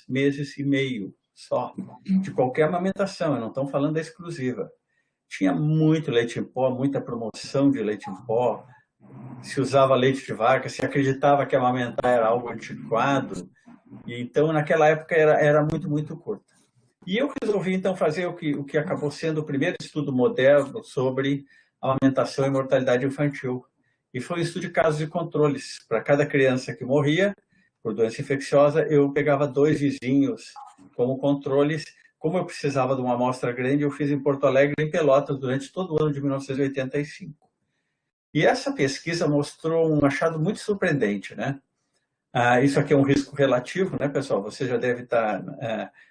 meses e meio só, de qualquer amamentação, eu não estou falando da exclusiva. Tinha muito leite em pó, muita promoção de leite em pó, se usava leite de vaca, se acreditava que amamentar era algo antiquado, e então naquela época era muito, muito curta. E eu resolvi então fazer o que acabou sendo o primeiro estudo moderno sobre amamentação e mortalidade infantil. E foi um estudo de casos de controles. Para cada criança que morria por doença infecciosa, eu pegava 2 vizinhos como controles. Como eu precisava de uma amostra grande, eu fiz em Porto Alegre e em Pelotas durante todo o ano de 1985. E essa pesquisa mostrou um achado muito surpreendente, né? Isso aqui é um risco relativo, né, pessoal? Você já deve estar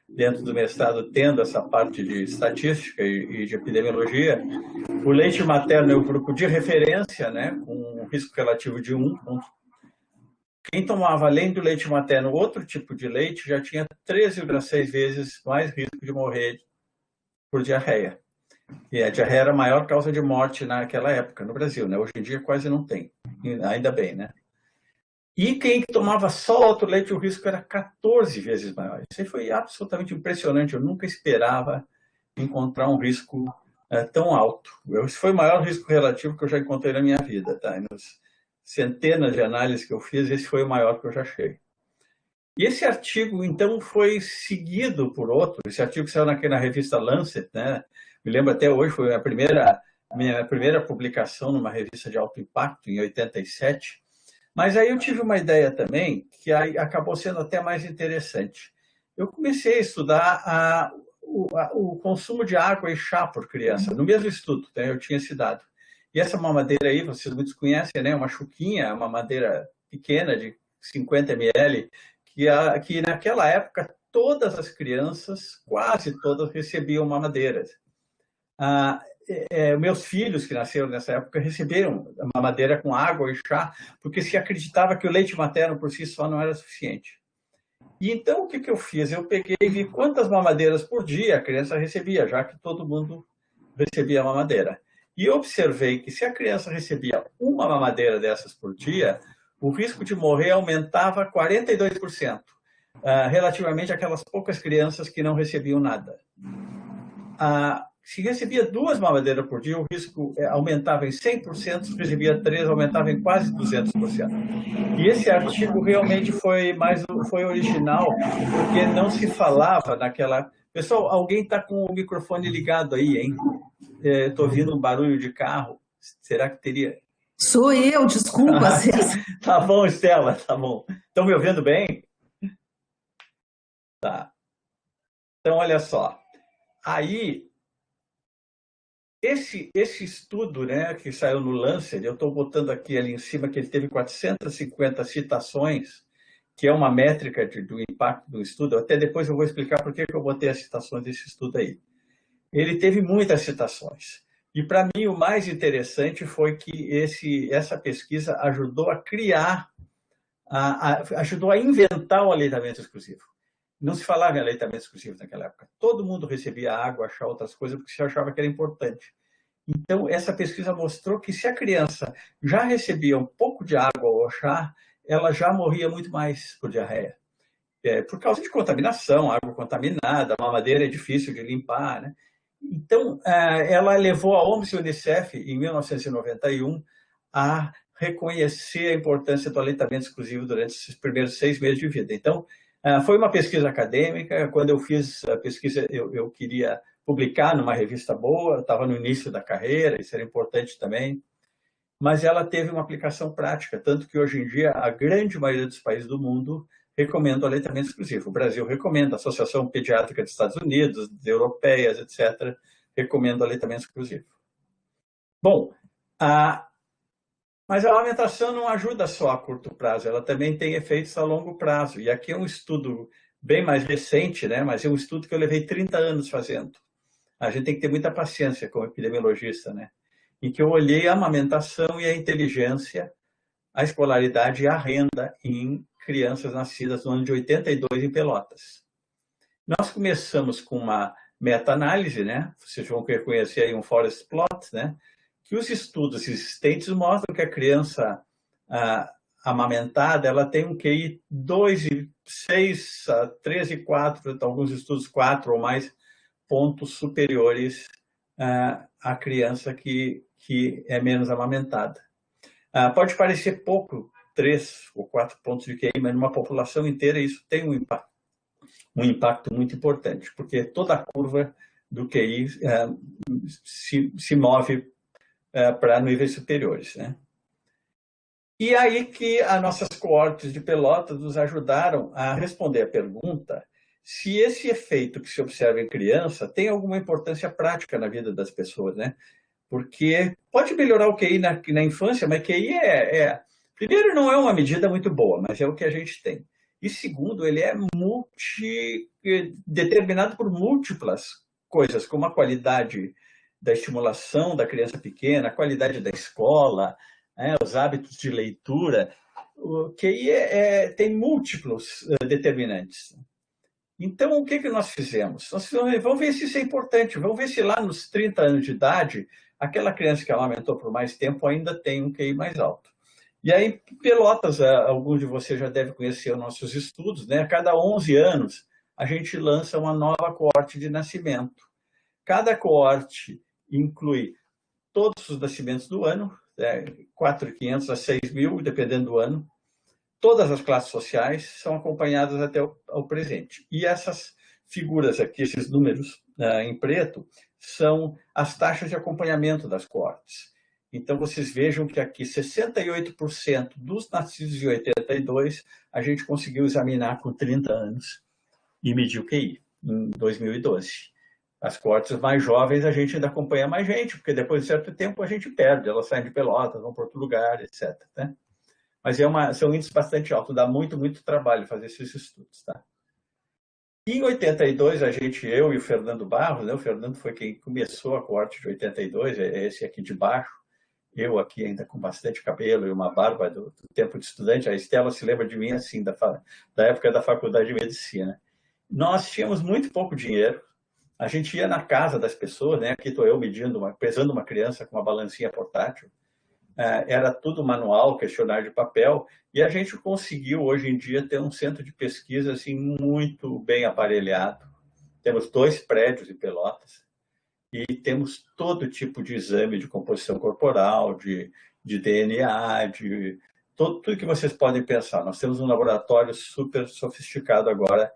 dentro do mestrado tendo essa parte de estatística e de epidemiologia. O leite materno é o grupo de referência, né, com um risco relativo de 1. Quem tomava, além do leite materno, outro tipo de leite, já tinha 13,6 vezes mais risco de morrer por diarreia. E a diarreia era a maior causa de morte naquela época, no Brasil, né? Hoje em dia quase não tem, ainda bem, né? E quem tomava só outro leite, o risco era 14 vezes maior. Isso aí foi absolutamente impressionante, eu nunca esperava encontrar um risco tão alto. Esse foi o maior risco relativo que eu já encontrei na minha vida, tá? Nas centenas de análises que eu fiz, esse foi o maior que eu já achei. E esse artigo, então, foi seguido por outro. Esse artigo saiu na revista Lancet, né? Me lembro até hoje, foi minha primeira publicação numa revista de alto impacto, em 87. Mas aí eu tive uma ideia também, que aí acabou sendo até mais interessante. Eu comecei a estudar o consumo de água e chá por criança, no mesmo estudo, né? Eu tinha esse dado. E essa mamadeira aí, vocês muitos conhecem, né? Uma chuquinha, uma madeira pequena de 50 ml, que naquela época todas as crianças, quase todas, recebiam mamadeiras. Meus filhos que nasceram nessa época receberam mamadeira com água e chá, porque se acreditava que o leite materno por si só não era suficiente. E então o que eu fiz? Eu peguei e vi quantas mamadeiras por dia a criança recebia, já que todo mundo recebia mamadeira. E observei que se a criança recebia uma mamadeira dessas por dia, o risco de morrer aumentava 42%, relativamente àquelas poucas crianças que não recebiam nada. Se recebia 2 mamadeiras por dia, o risco aumentava em 100%, se recebia 3, aumentava em quase 200%. E esse artigo realmente foi original, porque não se falava naquela... Pessoal, alguém está com o microfone ligado aí, hein? Estou ouvindo um barulho de carro. Será que teria... Sou eu, desculpa, César. Tá bom, Estela, tá bom. Estão me ouvindo bem? Tá. Então, olha só. Aí, esse estudo, né, que saiu no Lancet, eu estou botando aqui ali em cima que ele teve 450 citações, que é uma métrica do impacto do estudo. Até depois eu vou explicar por que eu botei as citações desse estudo aí. Ele teve muitas citações. E, para mim, o mais interessante foi que essa pesquisa ajudou a criar, ajudou a inventar o aleitamento exclusivo. Não se falava em aleitamento exclusivo naquela época. Todo mundo recebia água, chá, outras coisas, porque se achava que era importante. Então, essa pesquisa mostrou que se a criança já recebia um pouco de água ou chá, ela já morria muito mais por diarreia. Por causa de contaminação, água contaminada, a mamadeira é difícil de limpar, né? Então, ela levou a OMS e a Unicef, em 1991, a reconhecer a importância do aleitamento exclusivo durante esses primeiros 6 meses de vida. Então, foi uma pesquisa acadêmica. Quando eu fiz a pesquisa, eu queria publicar numa revista boa, estava no início da carreira, isso era importante também, mas ela teve uma aplicação prática, tanto que hoje em dia a grande maioria dos países do mundo recomenda o aleitamento exclusivo. O Brasil recomenda, a Associação Pediátrica dos Estados Unidos, europeias, etc., recomenda o aleitamento exclusivo. Bom, mas a amamentação não ajuda só a curto prazo, ela também tem efeitos a longo prazo. E aqui é um estudo bem mais recente, né? Mas é um estudo que eu levei 30 anos fazendo. A gente tem que ter muita paciência como epidemiologista, né? Em que eu olhei a amamentação e a inteligência, a escolaridade e a renda em crianças nascidas no ano de 82 em Pelotas. Nós começamos com uma meta-análise, né? Vocês vão reconhecer aí um forest plot, né? Que os estudos existentes mostram que a criança amamentada, ela tem um QI 2,6 a 13,4, alguns estudos 4 ou mais pontos superiores à criança que é menos amamentada. Pode parecer pouco, 3 ou 4 pontos de QI, mas numa população inteira isso tem um impacto muito importante, porque toda a curva do QI se move para níveis superiores, né? E aí que as nossas coortes de Pelotas nos ajudaram a responder a pergunta se esse efeito que se observa em criança tem alguma importância prática na vida das pessoas, né? Porque pode melhorar o QI na infância, mas QI primeiro, não é uma medida muito boa, mas é o que a gente tem. E segundo, ele é determinado por múltiplas coisas, como a qualidade da estimulação da criança pequena, a qualidade da escola, os hábitos de leitura. O QI tem múltiplos determinantes. Então, o que nós fizemos? Nós fizemos, vamos ver se isso é importante, vamos ver se lá nos 30 anos de idade, aquela criança que amamentou por mais tempo ainda tem um QI mais alto. E aí, Pelotas, alguns de vocês já devem conhecer os nossos estudos, né? A cada 11 anos, a gente lança uma nova coorte de nascimento. Cada coorte inclui todos os nascimentos do ano, 4.500 a 6.000, dependendo do ano. Todas as classes sociais são acompanhadas até o presente. E essas figuras aqui, esses números em preto, são as taxas de acompanhamento das coortes. Então, vocês vejam que aqui 68% dos nascidos em 82 a gente conseguiu examinar com 30 anos e medir o QI em 2012. As coortes mais jovens a gente ainda acompanha mais gente, porque depois de certo tempo a gente perde, elas saem de Pelotas, vão para outro lugar, etc. Né? Mas são índices bastante altos, dá muito, muito trabalho fazer esses estudos. Tá? Em 82, eu e o Fernando Barros, né? O Fernando foi quem começou a coorte de 82, é esse aqui de baixo, eu aqui ainda com bastante cabelo e uma barba do tempo de estudante, a Estela se lembra de mim assim, da época da faculdade de medicina. Nós tínhamos muito pouco dinheiro, a gente ia na casa das pessoas, né? Aqui estou eu pesando uma criança com uma balancinha portátil, era tudo manual, questionário de papel, e a gente conseguiu, hoje em dia, ter um centro de pesquisa assim, muito bem aparelhado. Temos 2 prédios em Pelotas e temos todo tipo de exame de composição corporal, de DNA, tudo que vocês podem pensar. Nós temos um laboratório super sofisticado agora,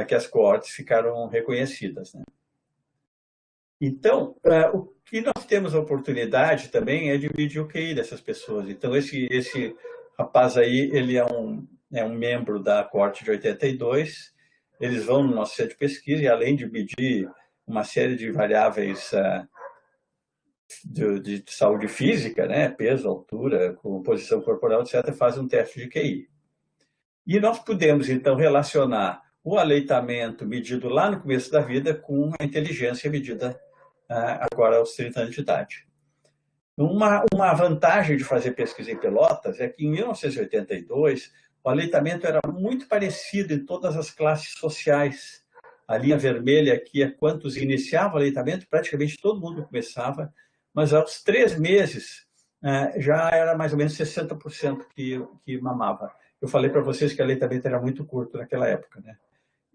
que as coortes ficaram reconhecidas, né? Então, o que nós temos a oportunidade também é de medir o QI dessas pessoas. Então, esse rapaz aí, ele é um membro da coorte de 82, eles vão no nosso centro de pesquisa e, além de medir uma série de variáveis de saúde física, né, peso, altura, composição corporal, etc., fazem um teste de QI. E nós podemos, então, relacionar o aleitamento medido lá no começo da vida com a inteligência medida agora aos 30 anos de idade. Uma vantagem de fazer pesquisa em Pelotas é que em 1982 o aleitamento era muito parecido em todas as classes sociais. A linha vermelha aqui é quantos iniciavam o aleitamento, praticamente todo mundo começava, mas aos 3 meses já era mais ou menos 60% que mamava. Eu falei para vocês que o aleitamento era muito curto naquela época, né?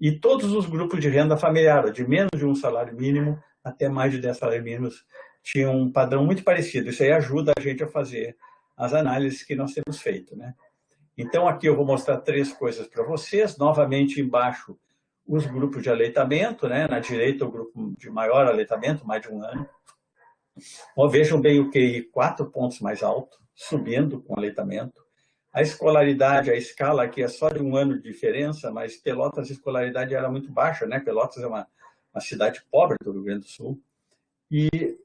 E todos os grupos de renda familiar, de menos de um salário mínimo até mais de 10 salários mínimos, tinham um padrão muito parecido. Isso aí ajuda a gente a fazer as análises que nós temos feito, né? Então, aqui eu vou mostrar 3 coisas para vocês. Novamente, embaixo, os grupos de aleitamento, né? Na direita, o grupo de maior aleitamento, mais de 1 ano. Vejam bem o QI 4 pontos mais alto, subindo com aleitamento. A escolaridade, a escala aqui é só de 1 ano de diferença, mas Pelotas a escolaridade era muito baixa, né? Pelotas é uma cidade pobre do Rio Grande do Sul. E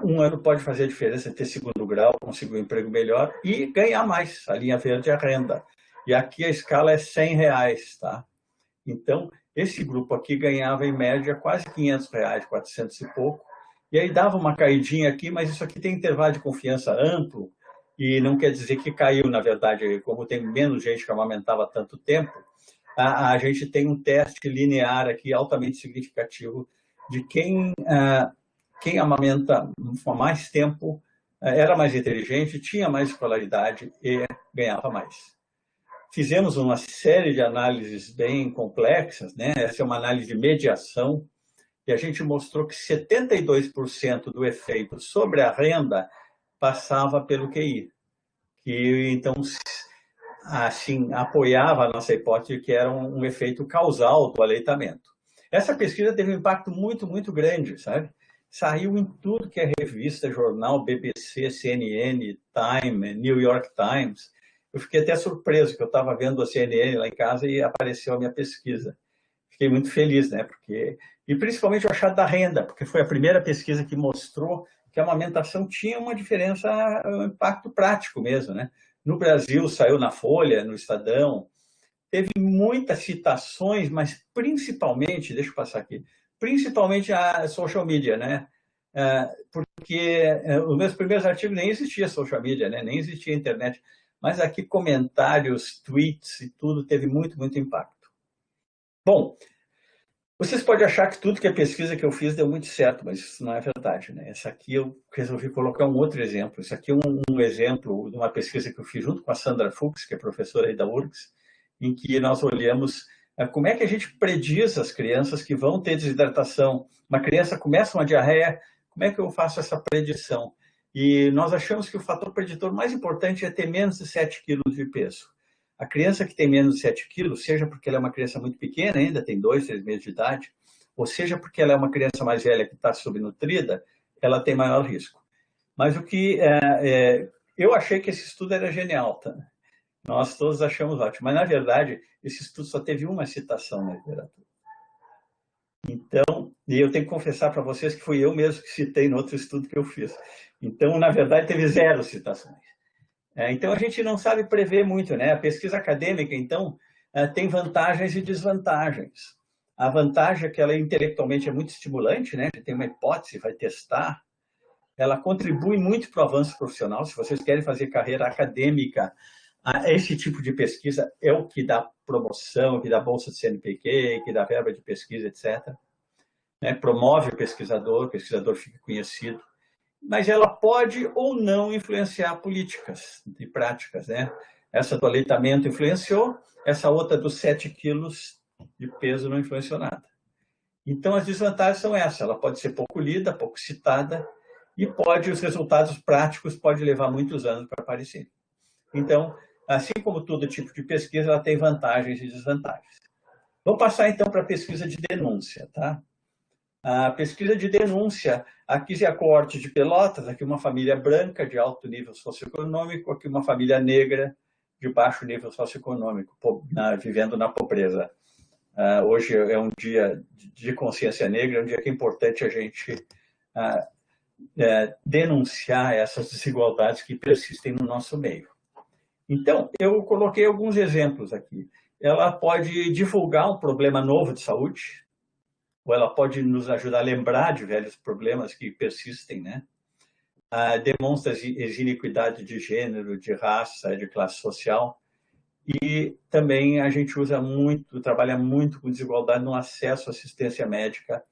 1 ano pode fazer a diferença, ter 2º grau, conseguir um emprego melhor e ganhar mais. A linha verde é a renda. E aqui a escala é R$100, tá? Então, esse grupo aqui ganhava, em média, quase R$500, 400 e pouco. E aí dava uma caidinha aqui, mas isso aqui tem intervalo de confiança amplo, e não quer dizer que caiu, na verdade, como tem menos gente que amamentava tanto tempo, a gente tem um teste linear aqui altamente significativo de quem amamenta há mais tempo era mais inteligente, tinha mais escolaridade e ganhava mais. Fizemos uma série de análises bem complexas, né? Essa é uma análise de mediação, e a gente mostrou que 72% do efeito sobre a renda passava pelo QI, que então assim apoiava a nossa hipótese que era um efeito causal do aleitamento. Essa pesquisa teve um impacto muito grande, sabe? Saiu em tudo que é revista, jornal, BBC, CNN, Time, New York Times. Eu fiquei até surpreso que eu estava vendo a CNN lá em casa e apareceu a minha pesquisa. Fiquei muito feliz, né? E principalmente o achado da renda, porque foi a primeira pesquisa que mostrou que a amamentação tinha uma diferença, um impacto prático mesmo, né? No Brasil, saiu na Folha, no Estadão, teve muitas citações, mas principalmente, deixa eu passar aqui, principalmente a social media, né? Porque os meus primeiros artigos nem existia social media, né? Nem existia internet, mas aqui comentários, tweets e tudo teve muito impacto. Bom, vocês podem achar que tudo que a pesquisa que eu fiz deu muito certo, mas isso não é verdade, né? Essa aqui eu resolvi colocar um outro exemplo. Isso aqui é um exemplo de uma pesquisa que eu fiz junto com a Sandra Fuchs, que é professora aí da URGS, em que nós olhamos como é que a gente prediz as crianças que vão ter desidratação. Uma criança começa uma diarreia, como é que eu faço essa predição? E nós achamos que o fator preditor mais importante é ter menos de 7 quilos de peso. A criança que tem menos de 7 quilos, seja porque ela é uma criança muito pequena ainda, tem 2, 3 meses de idade, ou seja porque ela é uma criança mais velha que está subnutrida, ela tem maior risco. Mas o que eu achei que esse estudo era genial, tá? Nós todos achamos ótimo, mas na verdade esse estudo só teve uma citação na literatura. Então, e eu tenho que confessar para vocês que fui eu mesmo que citei no outro estudo que eu fiz. Então, na verdade, teve 0 citações. Então, a gente não sabe prever muito, né? A pesquisa acadêmica, então, tem vantagens e desvantagens. A vantagem é que ela intelectualmente é muito estimulante, né? Tem uma hipótese, vai testar. Ela contribui muito para o avanço profissional. Se vocês querem fazer carreira acadêmica, esse tipo de pesquisa é o que dá promoção, que dá bolsa de CNPq, que dá verba de pesquisa, etc. Né? Promove o pesquisador fica conhecido. Mas ela pode ou não influenciar políticas e práticas, né? Essa do aleitamento influenciou, essa outra dos 7 quilos de peso não influenciou nada. Então, as desvantagens são essas. Ela pode ser pouco lida, pouco citada, e os resultados práticos podem levar muitos anos para aparecer. Então, assim como todo tipo de pesquisa, ela tem vantagens e desvantagens. Vou passar, então, para a pesquisa de denúncia, tá? A pesquisa de denúncia, aqui é a coorte de Pelotas, aqui uma família branca de alto nível socioeconômico, aqui uma família negra de baixo nível socioeconômico, vivendo na pobreza. Hoje é um dia de consciência negra, é um dia que é importante a gente denunciar essas desigualdades que persistem no nosso meio. Então, eu coloquei alguns exemplos aqui. Ela pode divulgar um problema novo de saúde, ou ela pode nos ajudar a lembrar de velhos problemas que persistem, né? Demonstra iniquidade de gênero, de raça, de classe social. E também a gente trabalha muito com desigualdade no acesso à assistência médica,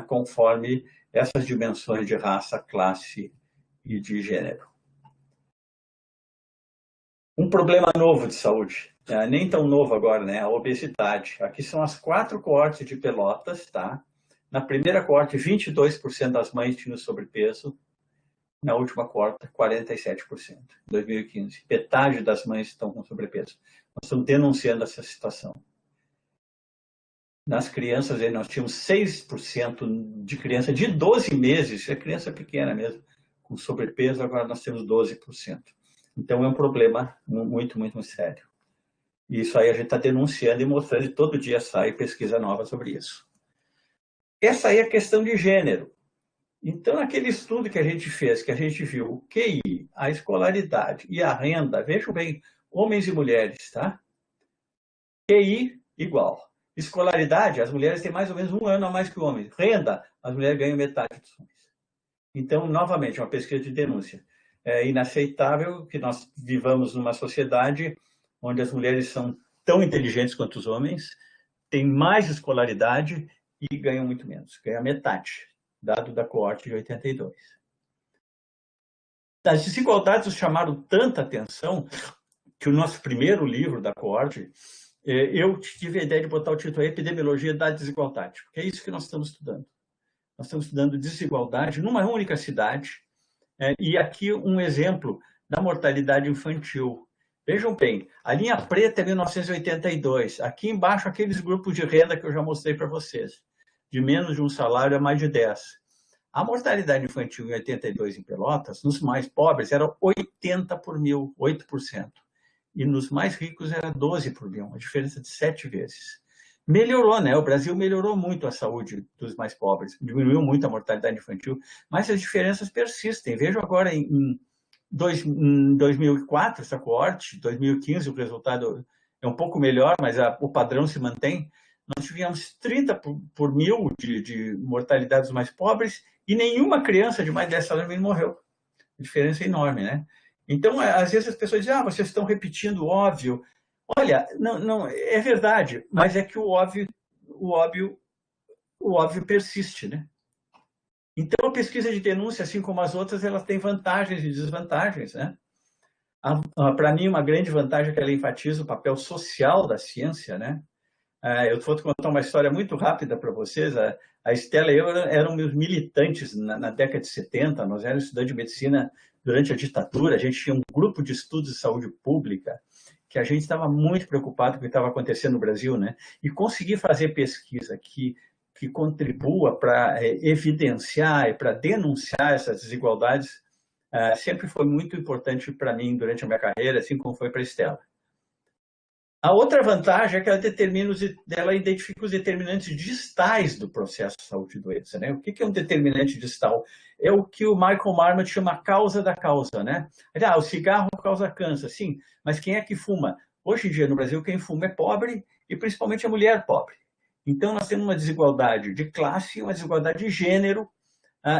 conforme essas dimensões de raça, classe e de gênero. Um problema novo de saúde, nem tão novo agora, né? A obesidade. Aqui são as 4 coortes de Pelotas, tá? Na primeira coorte, 22% das mães tinham sobrepeso. Na última coorte, 47%, em 2015. Metade das mães estão com sobrepeso. Nós estamos denunciando essa situação. Nas crianças, nós tínhamos 6% de criança de 12 meses, é criança pequena mesmo, com sobrepeso, agora nós temos 12%. Então, é um problema muito sério. E isso aí a gente está denunciando e mostrando, e todo dia sai pesquisa nova sobre isso. Essa aí é a questão de gênero. Então, naquele estudo que a gente fez, que a gente viu o QI, a escolaridade e a renda, vejam bem, homens e mulheres, tá? QI igual. Escolaridade, as mulheres têm mais ou menos 1 ano a mais que o homem. Renda, as mulheres ganham metade dos homens. Então, novamente, uma pesquisa de denúncia. É inaceitável que nós vivamos numa sociedade onde as mulheres são tão inteligentes quanto os homens, têm mais escolaridade e ganham muito menos, ganham metade, dado da coorte de 82. As desigualdades nos chamaram tanta atenção que o nosso primeiro livro da coorte, eu tive a ideia de botar o título Epidemiologia da Desigualdade, porque é isso que nós estamos estudando. Nós estamos estudando desigualdade numa única cidade, e aqui um exemplo da mortalidade infantil. Vejam bem, a linha preta é 1982, aqui embaixo aqueles grupos de renda que eu já mostrei para vocês, de menos de um salário a mais de 10. A mortalidade infantil em 82 em Pelotas, nos mais pobres, era 80 por mil, 8%. E nos mais ricos era 12 por mil, uma diferença de 7 vezes. Melhorou, né? O Brasil melhorou muito a saúde dos mais pobres, diminuiu muito a mortalidade infantil, mas as diferenças persistem. Vejo agora em 2004, essa coorte, 2015 o resultado é um pouco melhor, mas o padrão se mantém. Nós tivemos 30 por mil de mortalidade dos mais pobres e nenhuma criança de mais de 10 salários mínimos morreu. A diferença é enorme, né? Então, às vezes as pessoas dizem, vocês estão repetindo o óbvio. Olha, não, é verdade, mas é que o óbvio persiste, né? Então, a pesquisa de denúncia, assim como as outras, elas têm vantagens e desvantagens, né? Para mim, uma grande vantagem é que ela enfatiza o papel social da ciência, né? Eu vou contar uma história muito rápida para vocês. A Estela e eu éramos militantes na década de 70, nós éramos estudantes de medicina durante a ditadura, a gente tinha um grupo de estudos de saúde pública, que a gente estava muito preocupado com o que estava acontecendo no Brasil, né? E conseguir fazer pesquisa que contribua para evidenciar e para denunciar essas desigualdades sempre foi muito importante para mim durante a minha carreira, assim como foi para a Estela. A outra vantagem é que ela identifica os determinantes distais do processo de saúde e doença, né? O que é um determinante distal? É o que o Michael Marmot chama causa da causa, né? O cigarro causa câncer, sim, mas quem é que fuma? Hoje em dia, no Brasil, quem fuma é pobre e principalmente a mulher pobre. Então, nós temos uma desigualdade de classe e uma desigualdade de gênero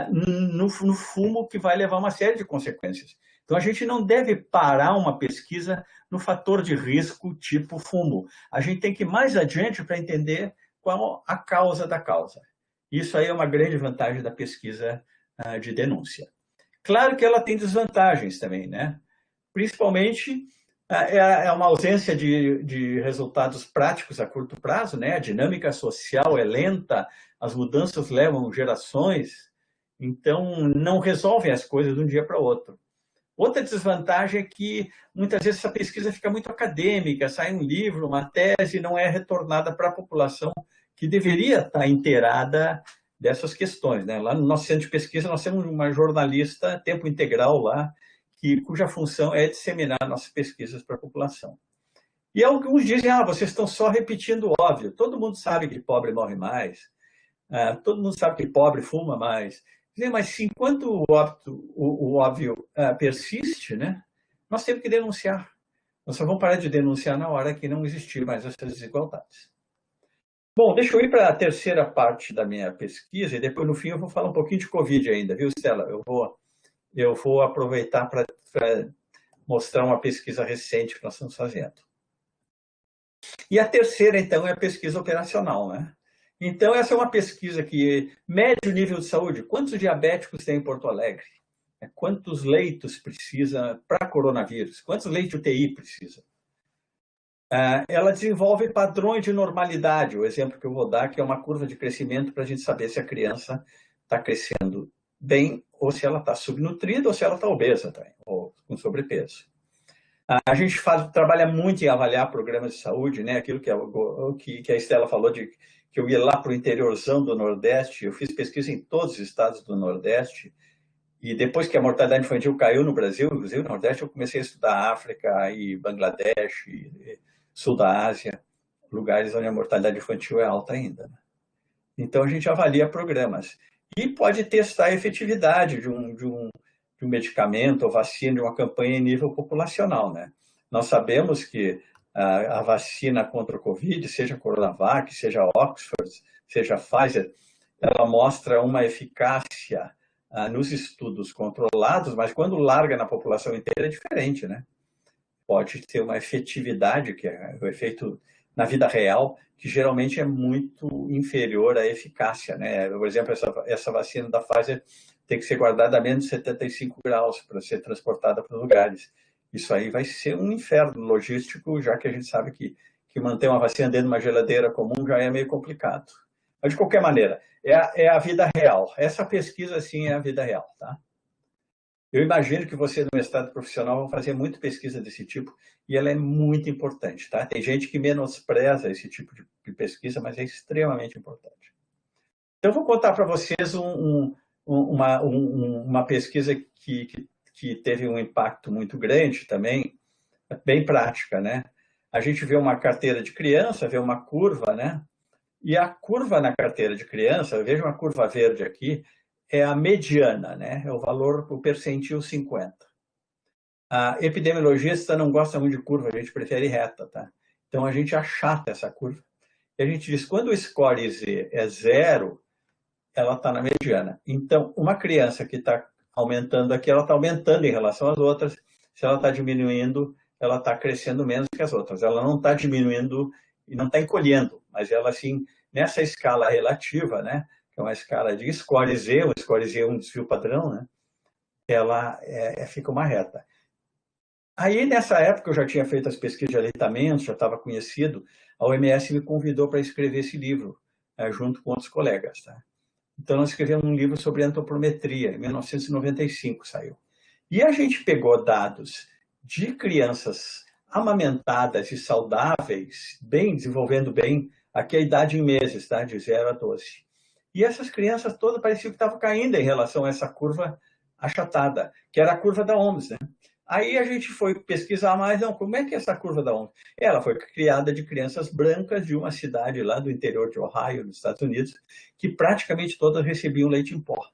no fumo, que vai levar uma série de consequências. Então, a gente não deve parar uma pesquisa no fator de risco tipo fumo. A gente tem que ir mais adiante para entender qual a causa da causa. Isso aí é uma grande vantagem da pesquisa de denúncia. Claro que ela tem desvantagens também, né? Principalmente é uma ausência de resultados práticos a curto prazo, né? A dinâmica social é lenta, as mudanças levam gerações, então não resolvem as coisas de um dia para o outro. Outra desvantagem é que muitas vezes essa pesquisa fica muito acadêmica, sai um livro, uma tese, e não é retornada para a população que deveria estar inteirada dessas questões, né? Lá no nosso centro de pesquisa nós temos uma jornalista tempo integral lá, cuja função é disseminar nossas pesquisas para a população. E alguns dizem, vocês estão só repetindo o óbvio. Todo mundo sabe que pobre morre mais, todo mundo sabe que pobre fuma mais. Mas enquanto o óbvio persiste, né, nós temos que denunciar. Nós só vamos parar de denunciar na hora que não existir mais essas desigualdades. Bom, deixa eu ir para a terceira parte da minha pesquisa e depois, no fim, eu vou falar um pouquinho de Covid ainda, viu, Stella? Eu vou aproveitar para mostrar uma pesquisa recente que nós estamos fazendo. E a terceira, então, é a pesquisa operacional, né? Então, essa é uma pesquisa que mede o nível de saúde. Quantos diabéticos tem em Porto Alegre? Quantos leitos precisa para coronavírus? Quantos leitos de UTI precisa? Ela desenvolve padrões de normalidade. O exemplo que eu vou dar, que é uma curva de crescimento para a gente saber se a criança está crescendo bem ou se ela está subnutrida ou se ela está obesa também, ou com sobrepeso. A gente trabalha muito em avaliar programas de saúde, né? Aquilo que a Estela falou, que eu ia lá para o interiorzão do Nordeste, eu fiz pesquisa em todos os estados do Nordeste, e depois que a mortalidade infantil caiu no Brasil, inclusive no Nordeste, eu comecei a estudar África e Bangladesh, e Sul da Ásia, lugares onde a mortalidade infantil é alta ainda, né? Então, a gente avalia programas. E pode testar a efetividade de um medicamento ou vacina, de uma campanha em nível populacional, né? Nós sabemos que a vacina contra o Covid, seja a Coronavac, seja a Oxford, seja a Pfizer, ela mostra uma eficácia nos estudos controlados, mas quando larga na população inteira é diferente, né? Pode ter uma efetividade, que é o efeito na vida real, que geralmente é muito inferior à eficácia, né? Por exemplo, essa vacina da Pfizer tem que ser guardada a menos de 75 graus para ser transportada para lugares. Isso aí vai ser um inferno logístico, já que a gente sabe que manter uma vacina dentro de uma geladeira comum já é meio complicado. Mas, de qualquer maneira, é a vida real. Essa pesquisa, sim, é a vida real, tá? Eu imagino que você, no mestrado profissional, vai fazer muita pesquisa desse tipo, e ela é muito importante, tá? Tem gente que menospreza esse tipo de pesquisa, mas é extremamente importante. Então, eu vou contar para vocês uma pesquisa que teve um impacto muito grande também, bem prática, né? A gente vê uma carteira de criança, vê uma curva, né? E a curva na carteira de criança, veja uma curva verde aqui, é a mediana, né? É o valor, o percentil 50. A epidemiologista não gosta muito de curva, a gente prefere reta, tá? Então, a gente achata essa curva. E a gente diz, quando o score Z é 0, ela está na mediana. Então, uma criança que está aumentando aqui, ela está aumentando em relação às outras. Se ela está diminuindo, ela está crescendo menos que as outras. Ela não está diminuindo e não está encolhendo, mas ela, assim, nessa escala relativa, né, que é uma escala de score Z, o score Z é um desvio padrão, né, ela fica uma reta. Aí, nessa época, eu já tinha feito as pesquisas de aleitamento, já estava conhecido, a OMS me convidou para escrever esse livro, junto com outros colegas, tá? Então, nós escrevemos um livro sobre antropometria, em 1995 saiu. E a gente pegou dados de crianças amamentadas e saudáveis, bem, desenvolvendo bem, aqui a idade em meses, tá? De 0 a 12. E essas crianças todas pareciam que estavam caindo em relação a essa curva achatada, que era a curva da OMS, né? Aí a gente foi pesquisar mais, não, como é que é essa curva da OMS? Ela foi criada de crianças brancas de uma cidade lá do interior de Ohio, nos Estados Unidos, que praticamente todas recebiam leite em pó.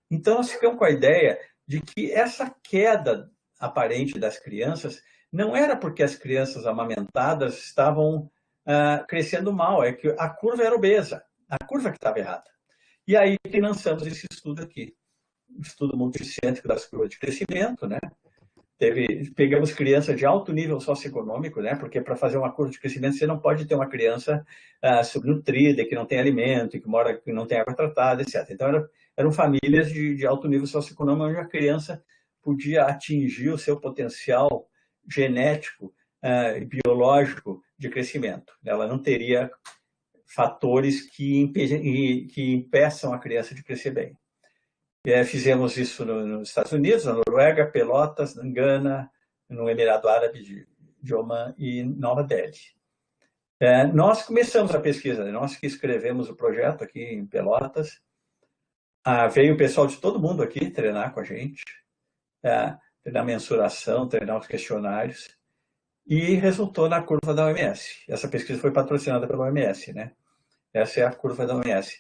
Então, nós ficamos com a ideia de que essa queda aparente das crianças não era porque as crianças amamentadas estavam crescendo mal, é que a curva era obesa, a curva que estava errada. E aí que lançamos esse estudo aqui, um estudo multicêntrico das curvas de crescimento, né? Pegamos criança de alto nível socioeconômico, né? Porque para fazer uma curva de crescimento você não pode ter uma criança subnutrida, que não tem alimento, que não tem água tratada, etc. Então eram famílias de alto nível socioeconômico, onde a criança podia atingir o seu potencial genético e biológico de crescimento. Ela não teria fatores que impeçam a criança de crescer bem. Fizemos isso nos Estados Unidos, na Noruega, Pelotas, na Gana, no Emirado Árabe de Omã e Nova Delhi. Nós começamos a pesquisa, nós que escrevemos o projeto aqui em Pelotas. Veio o pessoal de todo mundo aqui treinar com a gente, treinar mensuração, treinar os questionários, e resultou na curva da OMS. Essa pesquisa foi patrocinada pela OMS, né? Essa é a curva da OMS.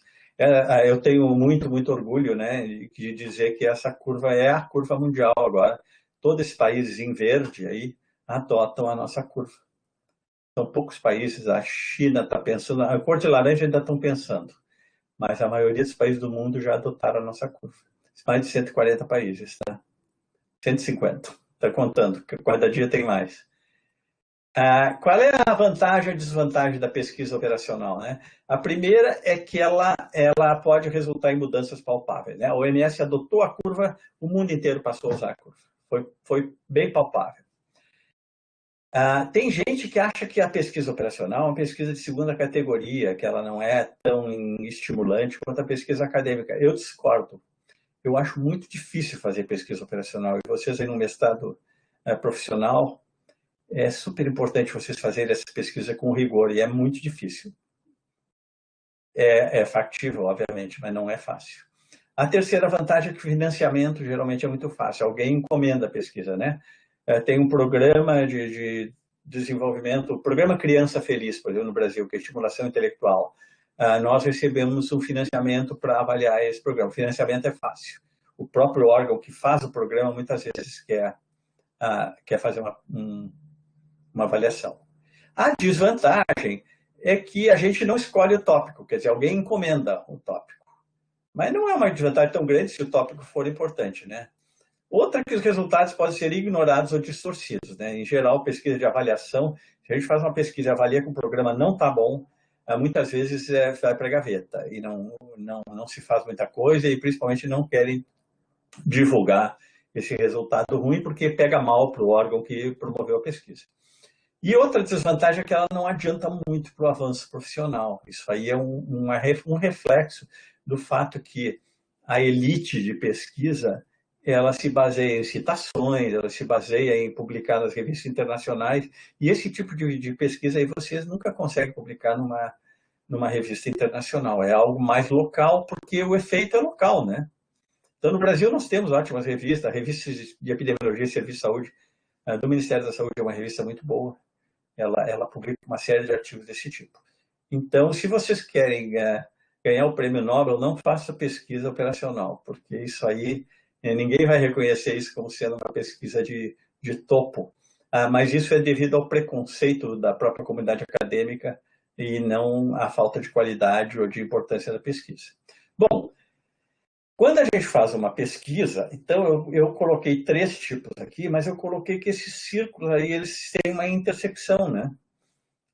Eu tenho muito, muito orgulho, né, de dizer que essa curva é a curva mundial agora. Todos esses países em verde aí adotam a nossa curva. São poucos países, a China está pensando, a cor de laranja ainda estão pensando, mas a maioria dos países do mundo já adotaram a nossa curva. Mais de 140 países, tá? 150, está contando, cada dia tem mais. Qual é a vantagem e desvantagem da pesquisa operacional, né? A primeira é que ela pode resultar em mudanças palpáveis, né? A OMS adotou a curva, o mundo inteiro passou a usar a curva. Foi bem palpável. Tem gente que acha que a pesquisa operacional é uma pesquisa de segunda categoria, que ela não é tão estimulante quanto a pesquisa acadêmica. Eu discordo. Eu acho muito difícil fazer pesquisa operacional. E vocês aí no mestrado profissional, é super importante vocês fazerem essa pesquisa com rigor, e é muito difícil. É factível, obviamente, mas não é fácil. A terceira vantagem é que o financiamento geralmente é muito fácil. Alguém encomenda a pesquisa, né? Tem um programa de desenvolvimento, o Programa Criança Feliz, por exemplo, no Brasil, que é estimulação intelectual. Nós recebemos um financiamento para avaliar esse programa. O financiamento é fácil. O próprio órgão que faz o programa, muitas vezes, quer fazer uma avaliação. A desvantagem é que a gente não escolhe o tópico, quer dizer, alguém encomenda o tópico. Mas não é uma desvantagem tão grande se o tópico for importante, né? Outra que os resultados podem ser ignorados ou distorcidos, né? Em geral, pesquisa de avaliação, Se a gente faz uma pesquisa e avalia que o programa não está bom, muitas vezes vai para a gaveta e não se faz muita coisa e principalmente não querem divulgar esse resultado ruim porque pega mal para o órgão que promoveu a pesquisa. E outra desvantagem é que ela não adianta muito para o avanço profissional. Isso aí é um reflexo do fato que a elite de pesquisa ela se baseia em citações, ela se baseia em publicar nas revistas internacionais, e esse tipo de pesquisa aí vocês nunca conseguem publicar numa revista internacional. É algo mais local, porque o efeito é local, né? Então, no Brasil, nós temos ótimas revistas, a revista de Epidemiologia e Serviço de Saúde do Ministério da Saúde é uma revista muito boa. Ela publica uma série de artigos desse tipo. Então, se vocês querem ganhar o prêmio Nobel, não faça pesquisa operacional, porque isso aí, ninguém vai reconhecer isso como sendo uma pesquisa de topo. Mas isso é devido ao preconceito da própria comunidade acadêmica e não à falta de qualidade ou de importância da pesquisa. Bom, quando a gente faz uma pesquisa, então eu coloquei 3 tipos aqui, mas eu coloquei que esses círculos aí, eles têm uma intersecção, né?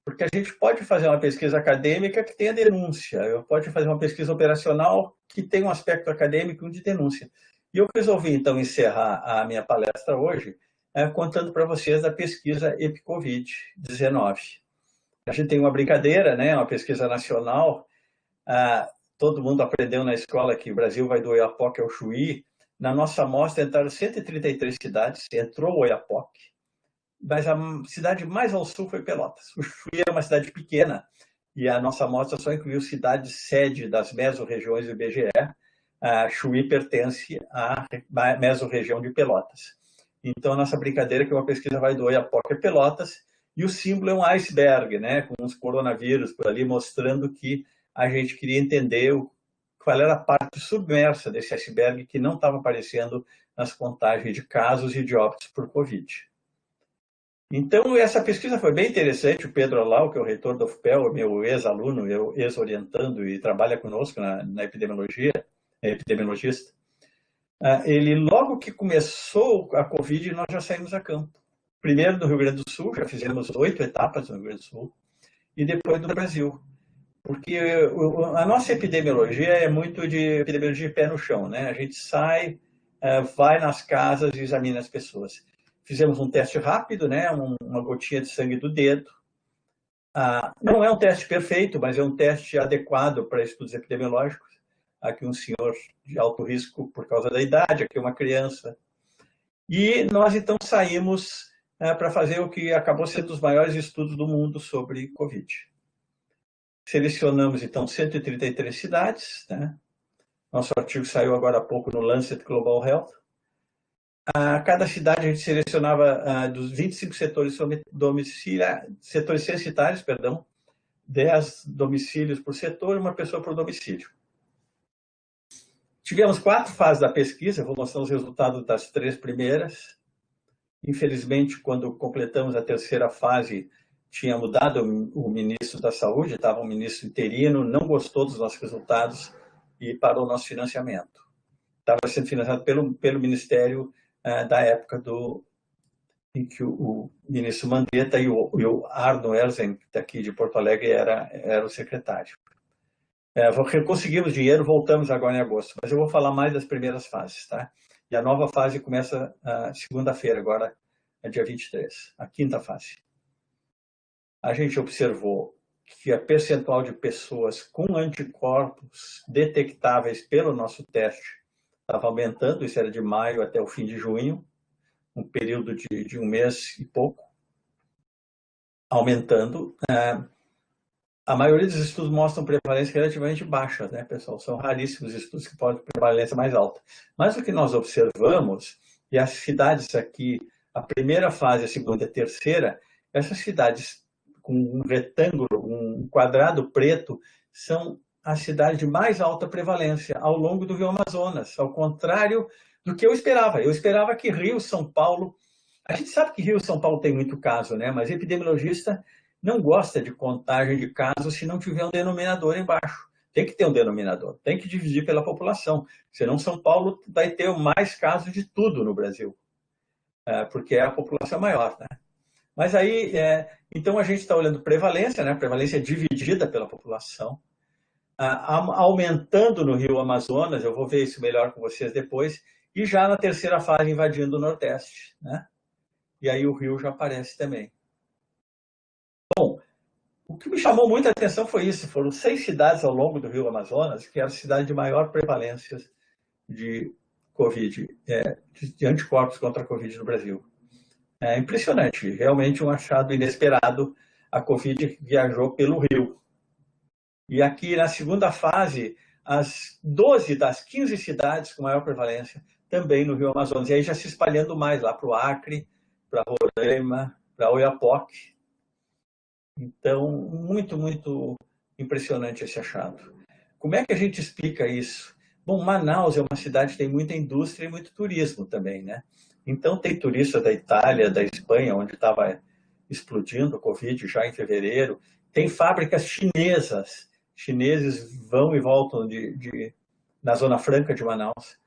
Porque a gente pode fazer uma pesquisa acadêmica que tenha denúncia, eu pode fazer uma pesquisa operacional que tenha um aspecto acadêmico de denúncia. E eu resolvi, então, encerrar a minha palestra hoje contando para vocês da pesquisa EpiCovid-19. A gente tem uma brincadeira, né? Uma pesquisa nacional. Todo mundo aprendeu na escola que o Brasil vai do Oiapoque ao Chuí. Na nossa amostra entraram 133 cidades, entrou o Oiapoque, mas a cidade mais ao sul foi Pelotas. O Chuí é uma cidade pequena e a nossa amostra só incluiu cidades sede das mesorregiões do IBGE. Chuí pertence à mesorregião de Pelotas. Então, a nossa brincadeira é que uma pesquisa vai do Oiapoque a Pelotas e o símbolo é um iceberg, né, com uns coronavírus por ali, mostrando que a gente queria entender qual era a parte submersa desse iceberg que não estava aparecendo nas contagens de casos e de óbitos por Covid. Então, essa pesquisa foi bem interessante. O Pedro Alau, que é o reitor da UFPEL, meu ex-aluno, ex-orientando e trabalha conosco na epidemiologia, é epidemiologista, ele, logo que começou a Covid, nós já saímos a campo. Primeiro no Rio Grande do Sul, já fizemos 8 etapas no Rio Grande do Sul, e depois no Brasil. Porque a nossa epidemiologia é muito de epidemiologia de pé no chão, né? A gente sai, vai nas casas e examina as pessoas. Fizemos um teste rápido, né? Uma gotinha de sangue do dedo. Não é um teste perfeito, mas é um teste adequado para estudos epidemiológicos. Aqui um senhor de alto risco por causa da idade, aqui uma criança. E nós, então, saímos para fazer o que acabou sendo um dos maiores estudos do mundo sobre Covid. Selecionamos, então, 133 cidades. Né? Nosso artigo saiu agora há pouco no Lancet Global Health. Cada cidade a gente selecionava dos 25 setores setores censitários, 10 domicílios por setor e uma pessoa por domicílio. Tivemos 4 fases da pesquisa, vou mostrar os resultados das 3 primeiras. Infelizmente, quando completamos a 3ª fase, tinha mudado o ministro da Saúde, estava um ministro interino, não gostou dos nossos resultados e parou o nosso financiamento. Estava sendo financiado pelo Ministério da época em que o ministro Mandetta e o Arno Erzen, daqui de Porto Alegre, era o secretário. Conseguimos dinheiro, voltamos agora em agosto, mas eu vou falar mais das primeiras fases, tá? E a nova fase começa segunda-feira, agora é dia 23, a 5ª fase. A gente observou que a percentual de pessoas com anticorpos detectáveis pelo nosso teste estava aumentando, isso era de maio até o fim de junho, um período de um mês e pouco, aumentando. A maioria dos estudos mostram prevalência relativamente baixa, né, pessoal? São raríssimos estudos que podem ter prevalência mais alta. Mas o que nós observamos, e as cidades aqui, a primeira fase, a segunda e a terceira, essas cidades com um retângulo, um quadrado preto, são as cidades de mais alta prevalência ao longo do Rio Amazonas, ao contrário do que eu esperava. Eu esperava que Rio, São Paulo... A gente sabe que Rio e São Paulo tem muito caso, né? Mas epidemiologista não gosta de contagem de casos se não tiver um denominador embaixo. Tem que ter um denominador, tem que dividir pela população. Senão São Paulo vai ter mais casos de tudo no Brasil, porque é a população maior, né? Mas aí, então a gente está olhando prevalência, né? Prevalência dividida pela população, aumentando no Rio Amazonas, eu vou ver isso melhor com vocês depois, e já na terceira fase invadindo o Nordeste, né? E aí o Rio já aparece também. Bom, o que me chamou muita atenção foi isso, foram 6 cidades ao longo do Rio Amazonas, que eram cidades de maior prevalência de Covid, de anticorpos contra a Covid no Brasil. É impressionante, realmente um achado inesperado. A Covid viajou pelo Rio. E aqui na segunda fase, as 12 das 15 cidades com maior prevalência também no Rio Amazonas. E aí já se espalhando mais lá para o Acre, para Roraima, para Oiapoque. Então, muito, muito impressionante esse achado. Como é que a gente explica isso? Bom, Manaus é uma cidade que tem muita indústria e muito turismo também, né? Então, tem turistas da Itália, da Espanha, onde estava explodindo o Covid já em fevereiro. Tem fábricas chinesas. Chineses vão e voltam na Zona Franca de Manaus.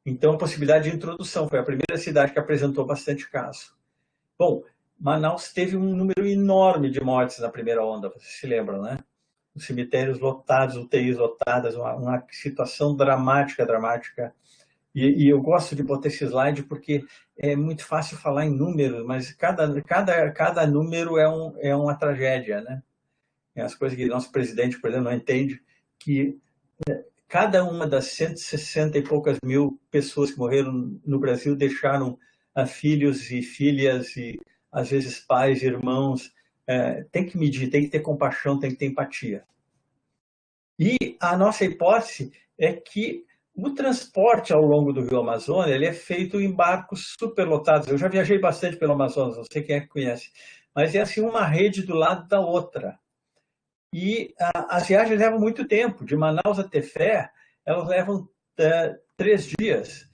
Então, a possibilidade de introdução. Foi a primeira cidade que apresentou bastante caso. Bom, Manaus teve um número enorme de mortes na primeira onda, vocês se lembram, né? Os cemitérios lotados, UTIs lotadas, uma situação dramática, dramática. E eu gosto de botar esse slide porque é muito fácil falar em números, mas cada número é uma tragédia, né? É as coisas que nosso presidente, por exemplo, não entende, que cada uma das 160 e poucas mil pessoas que morreram no Brasil deixaram filhos e filhas e, às vezes, pais, irmãos. Tem que medir, tem que ter compaixão, tem que ter empatia. E a nossa hipótese é que o transporte ao longo do Rio Amazonas ele é feito em barcos superlotados. Eu já viajei bastante pelo Amazonas, não sei quem é que conhece, mas é assim uma rede do lado da outra. E as viagens levam muito tempo. De Manaus a Tefé, elas levam 3 dias.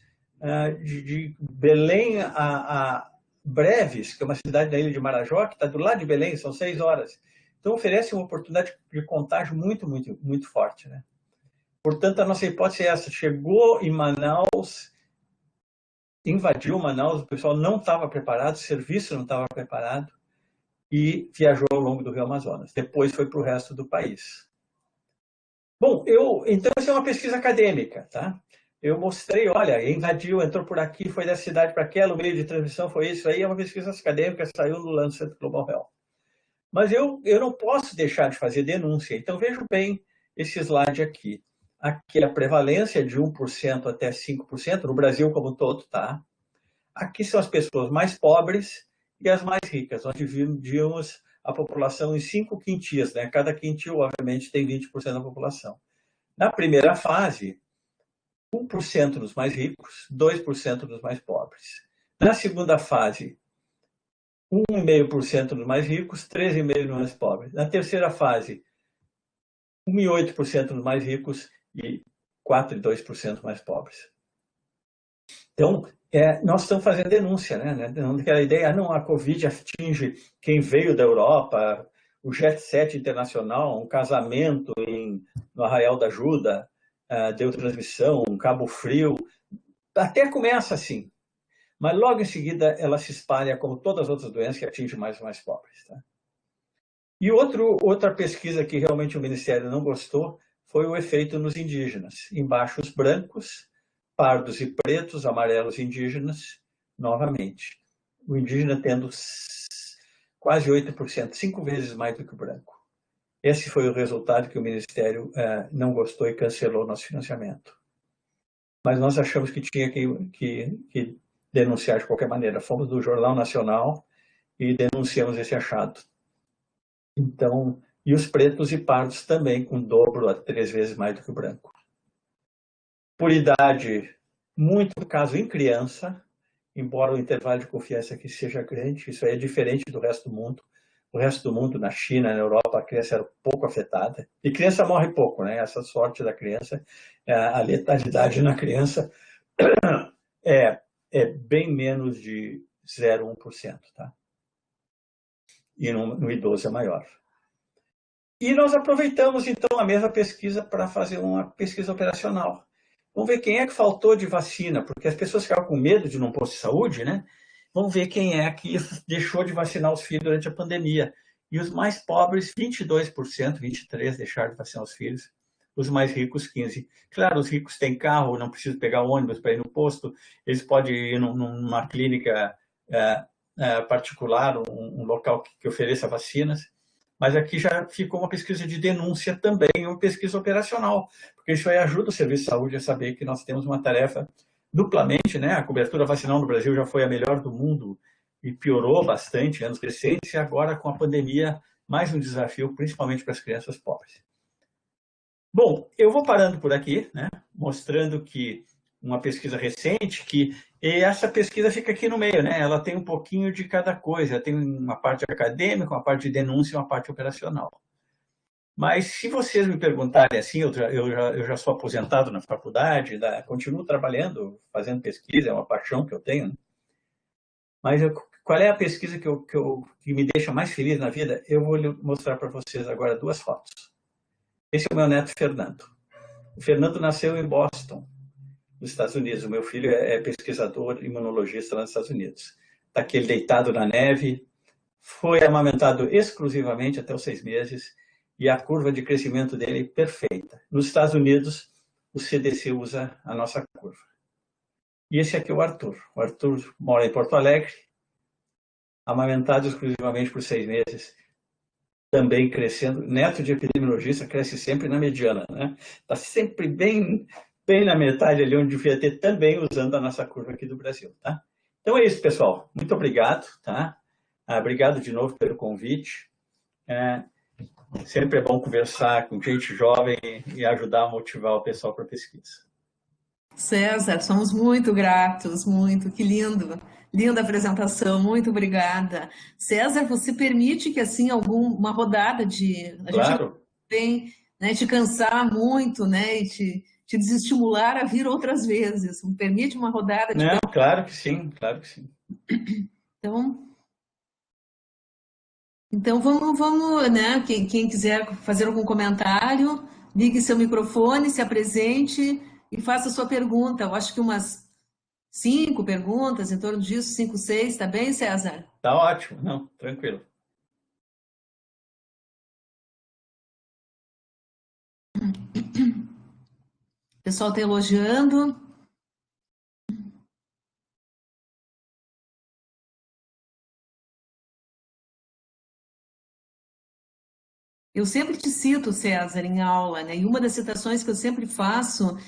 De Belém a Breves, que é uma cidade da ilha de Marajó, que está do lado de Belém, são 6 horas. Então, oferece uma oportunidade de contágio muito, muito, muito forte, né? Portanto, a nossa hipótese é essa. Chegou em Manaus, invadiu Manaus, o pessoal não estava preparado, o serviço não estava preparado e viajou ao longo do Rio Amazonas. Depois foi para o resto do país. Bom, então essa é uma pesquisa acadêmica, tá? Eu mostrei, olha, invadiu, entrou por aqui, foi da cidade para aquela, o meio de transmissão foi isso aí, é uma pesquisa acadêmica, saiu no Lancet Global Health. Mas eu não posso deixar de fazer denúncia, então vejo bem esse slide aqui. Aqui a prevalência de 1% até 5%, no Brasil como um todo, tá? Aqui são as pessoas mais pobres e as mais ricas. Nós dividimos a população em 5 quintias, né? Cada quintil, obviamente, tem 20% da população. Na primeira fase, 1% dos mais ricos, 2% dos mais pobres. Na segunda fase, 1,5% dos mais ricos, 13,5% dos mais pobres. Na terceira fase, 1,8% dos mais ricos e 4,2% mais pobres. Então, nós estamos fazendo denúncia, né? Aquela ideia, não, a Covid atinge quem veio da Europa, o jet set internacional, um casamento no Arraial da Ajuda, deu transmissão, um Cabo Frio, até começa assim. Mas logo em seguida ela se espalha como todas as outras doenças que atingem mais os mais pobres. Tá? E outra pesquisa que realmente o Ministério não gostou foi o efeito nos indígenas. Embaixo os brancos, pardos e pretos, amarelos indígenas, novamente. O indígena tendo quase 8%, 5 vezes mais do que o branco. Esse foi o resultado que o Ministério não gostou e cancelou nosso financiamento. Mas nós achamos que tinha que denunciar de qualquer maneira. Fomos do Jornal Nacional e denunciamos esse achado. Então, e os pretos e pardos também, com dobro a 3 vezes mais do que o branco. Por idade, muito caso em criança, embora o intervalo de confiança aqui seja grande, isso aí é diferente do resto do mundo. O resto do mundo, na China, na Europa, a criança era pouco afetada. E criança morre pouco, né? Essa sorte da criança, a letalidade na criança é bem menos de 0,1%, tá? E no idoso é maior. E nós aproveitamos, então, a mesma pesquisa para fazer uma pesquisa operacional. Vamos ver quem é que faltou de vacina, porque as pessoas ficavam com medo de não posto de saúde, né? vamos ver quem é que deixou de vacinar os filhos durante a pandemia. E os mais pobres, 22%, 23% deixaram de vacinar os filhos. Os mais ricos, 15%. Claro, os ricos têm carro, não precisam pegar ônibus para ir no posto, eles podem ir numa clínica particular, um local que ofereça vacinas. Mas aqui já ficou uma pesquisa de denúncia também, uma pesquisa operacional, porque isso aí ajuda o Serviço de Saúde a saber que nós temos uma tarefa duplamente, né? A cobertura vacinal no Brasil já foi a melhor do mundo e piorou bastante em anos recentes, e agora com a pandemia, mais um desafio, principalmente para as crianças pobres. Bom, eu vou parando por aqui, né? Mostrando que uma pesquisa recente, e essa pesquisa fica aqui no meio, né? Ela tem um pouquinho de cada coisa, tem uma parte acadêmica, uma parte de denúncia e uma parte operacional. Mas se vocês me perguntarem assim, eu já sou aposentado na faculdade, continuo trabalhando, fazendo pesquisa, é uma paixão que eu tenho, né? Mas qual é a pesquisa que me deixa mais feliz na vida? Eu vou mostrar para vocês agora 2 fotos. Esse é o meu neto Fernando. O Fernando nasceu em Boston, nos Estados Unidos. O meu filho é pesquisador, imunologista lá nos Estados Unidos. Está aqui ele deitado na neve, foi amamentado exclusivamente até os 6 meses, e a curva de crescimento dele é perfeita. Nos Estados Unidos, o CDC usa a nossa curva. E esse aqui é o Arthur. O Arthur mora em Porto Alegre, amamentado exclusivamente por 6 meses, também crescendo. Neto de epidemiologista cresce sempre na mediana, né? Está sempre bem na metade ali onde devia ter, também usando a nossa curva aqui do Brasil, tá? Então é isso, pessoal. Muito obrigado, tá? Obrigado de novo pelo convite. Sempre é bom conversar com gente jovem e ajudar a motivar o pessoal para a pesquisa. César, somos muito gratos, muito, que lindo. Linda apresentação, muito obrigada. César, você permite que assim uma rodada de a gente Claro. tem, né, te cansar muito, né, e te desestimular a vir outras vezes. Me permite uma rodada de Não, claro que sim, claro que sim. Então vamos, né? Quem quiser fazer algum comentário, ligue seu microfone, se apresente e faça sua pergunta. Eu acho que umas 5 perguntas, em torno disso, 5, 6, tá bem, César? Tá ótimo, não, tranquilo. O pessoal está elogiando. Eu sempre te cito, César, em aula, né? E uma das citações que eu sempre faço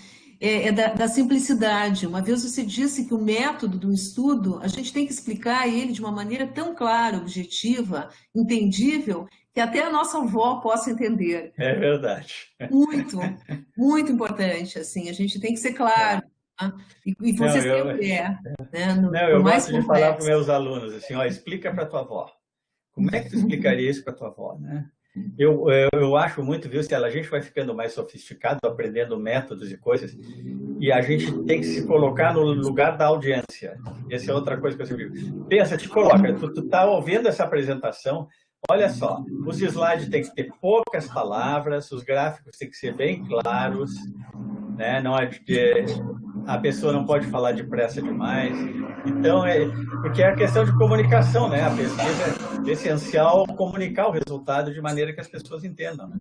é da simplicidade. Uma vez você disse que o método do estudo, a gente tem que explicar ele de uma maneira tão clara, objetiva, entendível, que até a nossa avó possa entender. É verdade. Muito, muito importante, assim, a gente tem que ser claro, tá? E você sempre né? Eu Por mais gosto de falar para os complexo. meus alunos assim, ó, explica para tua avó. Como é que tu explicaria isso para tua avó, né? Eu acho muito, viu, Stella, a gente vai ficando mais sofisticado, aprendendo métodos e coisas, e a gente tem que se colocar no lugar da audiência. Essa é outra coisa que eu sempre digo. Pensa, te coloca, tu tá ouvindo essa apresentação, olha só, os slides têm que ter poucas palavras, os gráficos têm que ser bem claros, né? Não a pessoa não pode falar depressa demais. Então, porque é a questão de comunicação, né? A pesquisa é essencial comunicar o resultado de maneira que as pessoas entendam, né?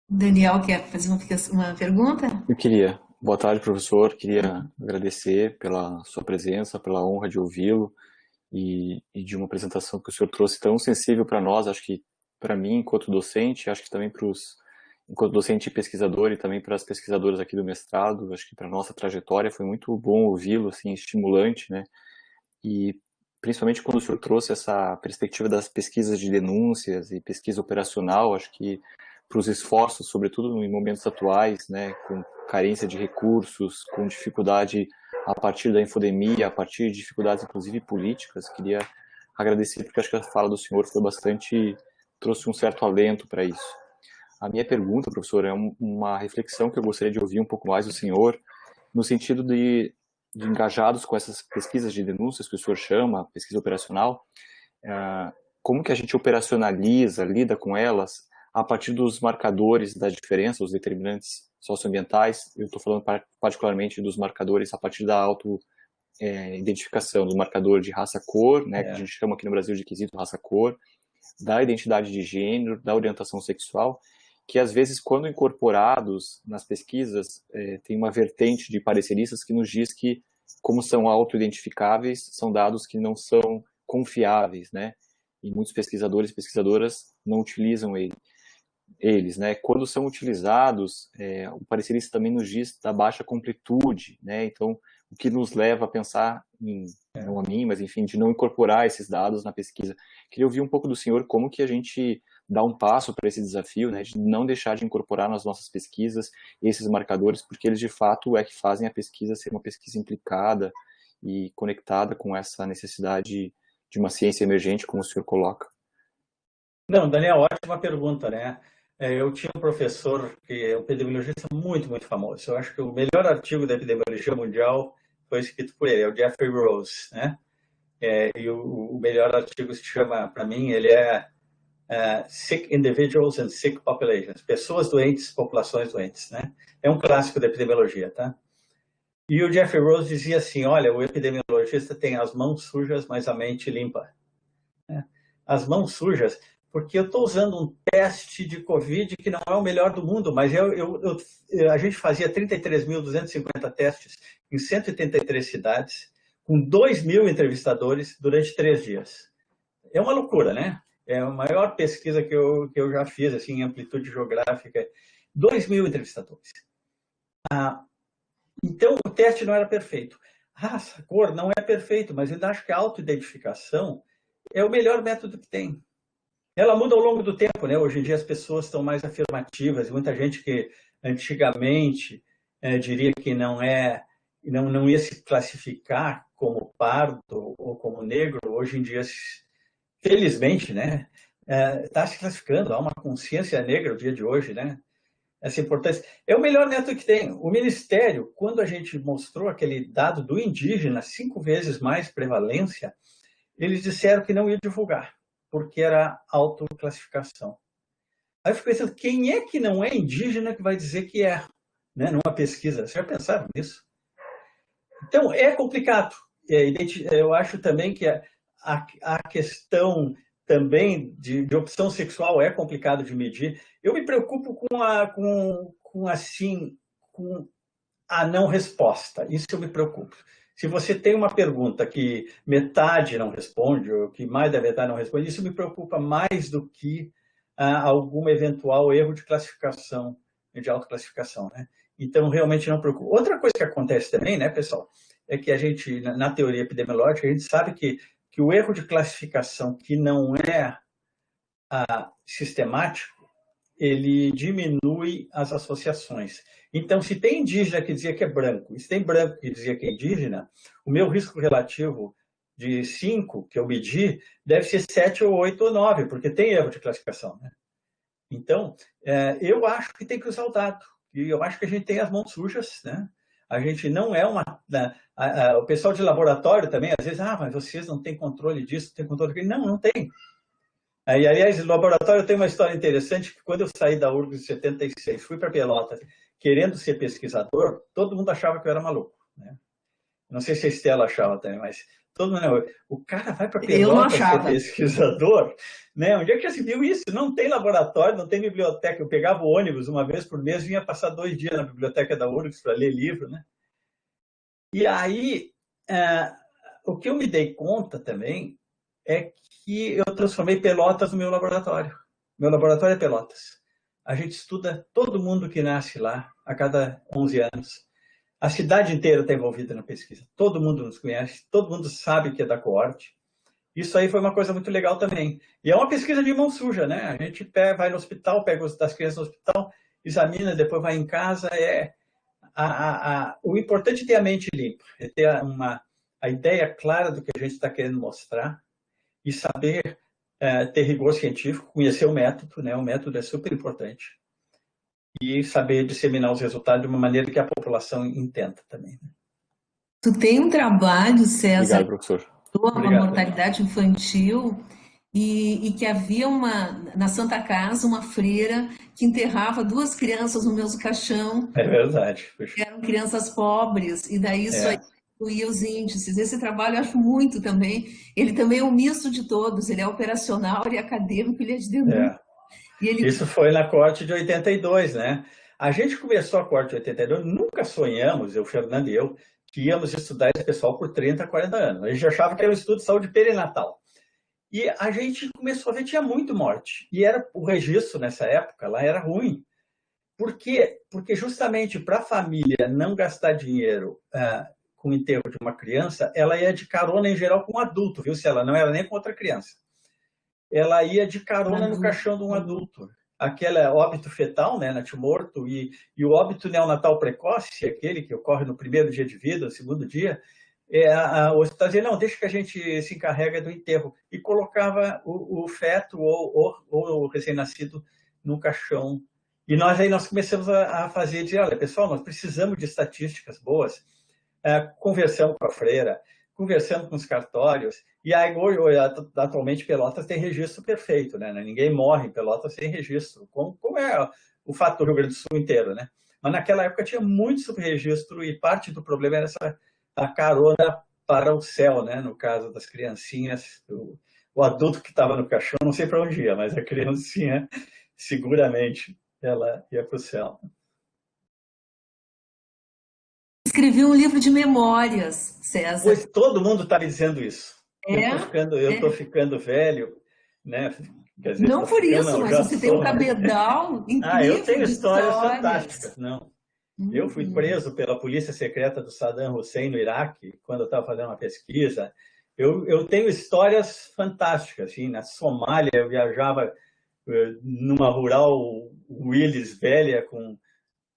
Daniel quer fazer uma pergunta? Eu queria. Boa tarde, professor. Queria agradecer pela sua presença, pela honra de ouvi-lo e de uma apresentação que o senhor trouxe tão sensível para nós. Acho que para mim, enquanto docente, acho que também enquanto docente e pesquisador e também para as pesquisadoras aqui do mestrado, acho que para nossa trajetória foi muito bom ouvi-lo, assim, estimulante, né? E principalmente quando o senhor trouxe essa perspectiva das pesquisas de denúncias e pesquisa operacional, acho que para os esforços, sobretudo em momentos atuais, né, com carência de recursos, com dificuldade a partir da infodemia, a partir de dificuldades inclusive políticas, queria agradecer porque acho que a fala do senhor foi trouxe um certo alento para isso. A minha pergunta, professor, é uma reflexão que eu gostaria de ouvir um pouco mais do senhor, no sentido de engajados com essas pesquisas de denúncias que o senhor chama, pesquisa operacional, como que a gente operacionaliza, lida com elas, a partir dos marcadores da diferença, os determinantes socioambientais. Eu estou falando particularmente dos marcadores a partir da identificação, do marcador de raça-cor, né, que a gente chama aqui no Brasil de quesito raça-cor, da identidade de gênero, da orientação sexual, que às vezes, quando incorporados nas pesquisas, tem uma vertente de pareceristas que nos diz que, como são auto-identificáveis, são dados que não são confiáveis, né? E muitos pesquisadores e pesquisadoras não utilizam eles, né? Quando são utilizados, o parecerista também nos diz da baixa completude, né? Então, o que nos leva a pensar não a mim, mas enfim, de não incorporar esses dados na pesquisa. Queria ouvir um pouco do senhor como que a gente dá um passo para esse desafio, né, de não deixar de incorporar nas nossas pesquisas esses marcadores, porque eles de fato que fazem a pesquisa ser uma pesquisa implicada e conectada com essa necessidade de uma ciência emergente, como o senhor coloca. Não, Daniel, ótima pergunta, né? Eu tinha um professor que é um epidemiologista muito, muito famoso. Eu acho que o melhor artigo da epidemiologia mundial foi escrito por ele, é o Jeffrey Rose, né? E o melhor artigo se chama, para mim, ele é Sick Individuals and Sick Populations, pessoas doentes, populações doentes, né? É um clássico da epidemiologia, tá? E o Jeffrey Rose dizia assim, olha, o epidemiologista tem as mãos sujas, mas a mente limpa. As mãos sujas, porque eu estou usando um teste de Covid que não é o melhor do mundo, mas a gente fazia 33.250 testes em 183 cidades, com 2.000 entrevistadores durante 3 dias. É uma loucura, né? É a maior pesquisa que eu já fiz, assim, em amplitude geográfica. 2.000 entrevistadores. Então, o teste não era perfeito. Raça, cor, não é perfeito, mas eu acho que a autoidentificação é o melhor método que tem. Ela muda ao longo do tempo, né? Hoje em dia as pessoas estão mais afirmativas. Muita gente que antigamente diria que não ia se classificar como pardo ou como negro, hoje em dia, felizmente, né? Está se classificando. Há uma consciência negra no dia de hoje, né? Essa importância. É o melhor método que tem. O Ministério, quando a gente mostrou aquele dado do indígena, 5 vezes mais prevalência, eles disseram que não ia divulgar, porque era autoclassificação. Aí eu fico pensando, quem é que não é indígena que vai dizer que é, né, numa pesquisa? Vocês já pensaram nisso? Então, é complicado. Eu acho também que a questão também de opção sexual é complicado de medir. Eu me preocupo com a não resposta. Isso eu me preocupo. Se você tem uma pergunta que metade não responde, ou que mais da metade não responde, isso me preocupa mais do que algum eventual erro de classificação, de autoclassificação, né? Então, realmente não preocupa. Outra coisa que acontece também, né, pessoal, é que a gente, na teoria epidemiológica, a gente sabe que o erro de classificação que não é sistemático, ele diminui as associações. Então, se tem indígena que dizia que é branco, e se tem branco que dizia que é indígena, o meu risco relativo de 5, que eu medi, deve ser 7 ou 8 ou 9, porque tem erro de classificação, né? Então, eu acho que tem que usar o dado. E eu acho que a gente tem as mãos sujas, né? A gente não é o pessoal de laboratório também, às vezes, mas vocês não têm controle disso, não tem controle daquilo. Não tem. Aliás, no laboratório tem uma história interessante, que quando eu saí da URGS em 76, fui para Pelotas, querendo ser pesquisador, todo mundo achava que eu era maluco, né? Não sei se a Estela achava também, mas todo mundo, o cara vai para Pelotas ser pesquisador, né? Onde é que já se viu isso? Não tem laboratório, não tem biblioteca. Eu pegava o ônibus uma vez por mês, vinha passar 2 dias na biblioteca da URGS para ler livro, né? E aí, o que eu me dei conta também é que eu transformei Pelotas no meu laboratório. Meu laboratório é Pelotas. A gente estuda todo mundo que nasce lá a cada 11 anos. A cidade inteira está envolvida na pesquisa. Todo mundo nos conhece, todo mundo sabe que é da coorte. Isso aí foi uma coisa muito legal também. E é uma pesquisa de mão suja, né? A gente vai no hospital, pega as crianças no hospital, examina, depois vai em casa. O importante é ter a mente limpa, é ter a ideia clara do que a gente está querendo mostrar e saber ter rigor científico, conhecer o método, né? O método é super importante. E saber disseminar os resultados de uma maneira que a população entenda também. Tu tem um trabalho, César, Obrigado, professor. sobre a mortalidade infantil, e que havia na Santa Casa, uma freira que enterrava duas crianças no mesmo caixão, É verdade. Puxa. eram crianças pobres, e daí isso aí É, incluía os índices. Esse trabalho eu acho muito também. Ele também é um misto de todos, ele é operacional, ele é acadêmico, ele é de denúncia. é. E ele Isso foi na corte de 82, né? A gente começou a corte de 82, nunca sonhamos, eu, Fernando e eu, que íamos estudar esse pessoal por 30, 40 anos. A gente achava que era um estudo de saúde perinatal. E a gente começou a ver que tinha muito morte. E era o registro nessa época lá era ruim. Por quê? Porque justamente para a família não gastar dinheiro com o enterro de uma criança, ela ia de carona em geral com um adulto, viu? Se ela não era nem com outra criança. Ela ia de carona no caixão de um adulto. Aquele óbito fetal, né, natimorto, e o óbito neonatal precoce, aquele que ocorre no primeiro dia de vida, no segundo dia, o hospital dizia, não, deixa que a gente se encarrega do enterro. E colocava o feto ou o recém-nascido no caixão. E nós começamos a fazer, dizer, olha, pessoal, nós precisamos de estatísticas boas. Conversamos com a freira, conversando com os cartórios, e aí, atualmente Pelotas tem registro perfeito, né? Ninguém morre em Pelotas sem registro, como é o fato do Rio Grande do Sul inteiro, né? Mas naquela época tinha muito subregistro e parte do problema era a carona para o céu, né? No caso das criancinhas, o adulto que estava no caixão, não sei para onde ia, mas a criancinha, seguramente, ela ia para o céu. escrevi um livro de memórias, César. Pois todo mundo está me dizendo isso. Eu É, estou ficando velho, né? Quer dizer, não estou por ficando, isso, não, mas já você tem um sou. cabedal Eu incrível tenho de histórias histórias. fantásticas, não. Eu fui preso pela polícia secreta do Saddam Hussein no Iraque, quando eu estava fazendo uma pesquisa. Eu tenho histórias fantásticas. Assim, na Somália, eu viajava numa rural Willys velha, com